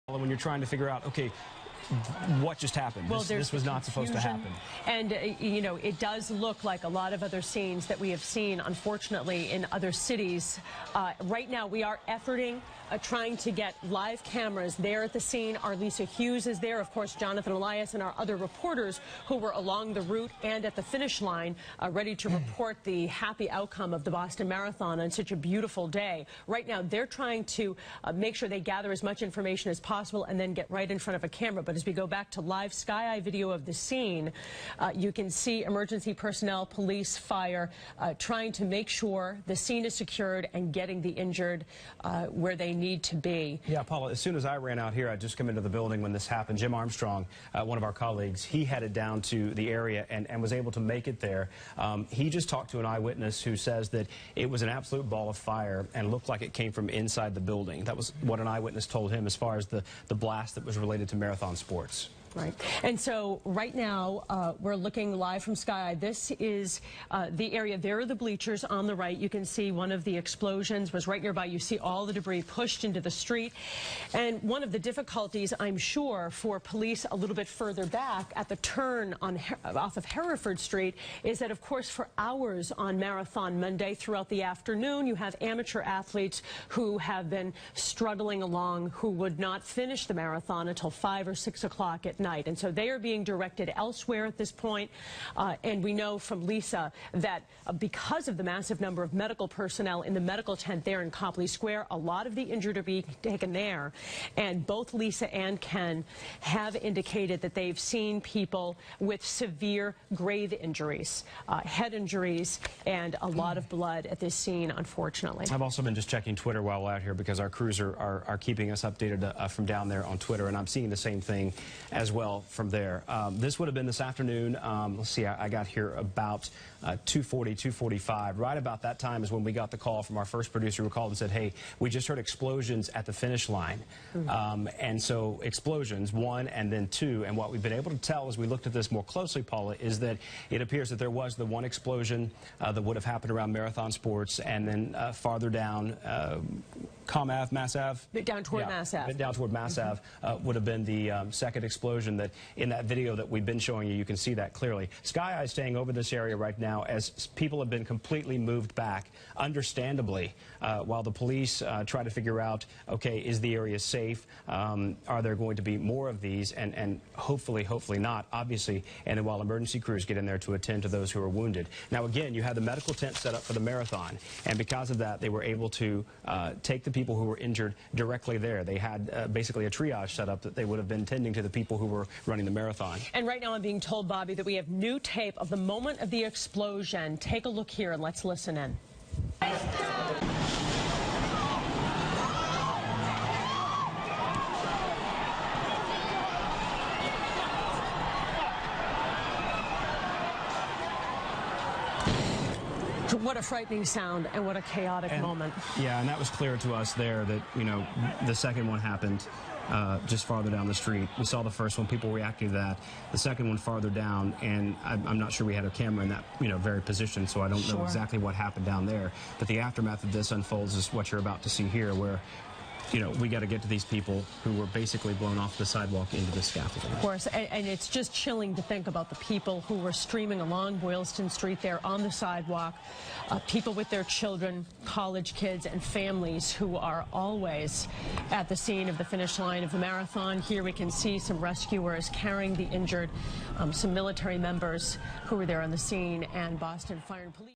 When you're trying to figure out, okay, what just happened? Well, this was not supposed to happen. And, you know, it does look like a lot of other scenes that we have seen, unfortunately, in other cities. Right now, we are efforting, trying to get live cameras there at the scene. Our Lisa Hughes is there. Of course, Jonathan Elias and our other reporters who were along the route and at the finish line, ready to report the happy outcome of the Boston Marathon on such a beautiful day. Right now, they're trying to make sure they gather as much information as possible and then get right in front of a camera. But as we go back to live Sky Eye video of the scene, you can see emergency personnel, police, fire, trying to make sure the scene is secured and getting the injured where they need to be. Yeah, Paula, as soon as I ran out here, I just come into the building when this happened. Jim Armstrong, one of our colleagues, he headed down to the area and was able to make it there. He just talked to an eyewitness who says that it was an absolute ball of fire and looked like it came from inside the building. That was what an eyewitness told him as far as the blast that was related to Marathon Sports. Right. And so right now, we're looking live from Sky Eye. This is the area. There are the bleachers on the right. You can see one of the explosions was right nearby. You see all the debris pushed into the street. And one of the difficulties, I'm sure, for police a little bit further back at the turn on off of Hereford Street is that, of course, for hours on Marathon Monday throughout the afternoon, you have amateur athletes who have been struggling along, who would not finish the marathon until 5 or 6 o'clock at night. And so they are being directed elsewhere at this point. And we know from Lisa that because of the massive number of medical personnel in the medical tent there in Copley Square, a lot of the injured are being taken there. And both Lisa and Ken have indicated that they've seen people with severe grave injuries, head injuries, and a lot of blood at this scene, unfortunately. I've also been just checking Twitter while we're out here because our crews are keeping us updated from down there on Twitter, and I'm seeing the same thing as well from there. This would have been this afternoon. Let's see, I got here about 2:40, 2:45. Right about that time is when we got the call from our first producer who called and said, hey, we just heard explosions at the finish line. And so explosions, one and then two. And what we've been able to tell as we looked at this more closely, Paula, is that it appears that there was the one explosion that would have happened around Marathon Sports, and then farther down, Mass Ave? Down toward Mass Ave. Down toward Mass Ave would have been the second explosion that in that video that we've been showing you, you can see that clearly. Sky Eye is staying over this area right now as people have been completely moved back, understandably, while the police try to figure out, okay, is the area safe? Are there going to be more of these? And hopefully not, obviously, and then while emergency crews get in there to attend to those who are wounded. Now, again, you had the medical tent set up for the marathon, and because of that, they were able to take the people who were injured directly there. They had basically a triage set up that they would have been tending to the people who were running the marathon. And right now I'm being told, Bobby, that we have new tape of the moment of the explosion. Take a look here and let's listen in. What a frightening sound and what a chaotic moment. Yeah, and that was clear to us there that, you know, the second one happened just farther down the street. We saw the first one, people reacting to that. The second one farther down, and I'm not sure we had a camera in that, you know, very position, so I don't know exactly what happened down there. But the aftermath of this unfolds is what you're about to see here, where, you know, we got to get to these people who were basically blown off the sidewalk into the scaffolding. Of course, and it's just chilling to think about the people who were streaming along Boylston Street there on the sidewalk, people with their children, college kids, and families who are always at the scene of the finish line of the marathon. Here we can see some rescuers carrying the injured, some military members who were there on the scene, and Boston Fire and Police.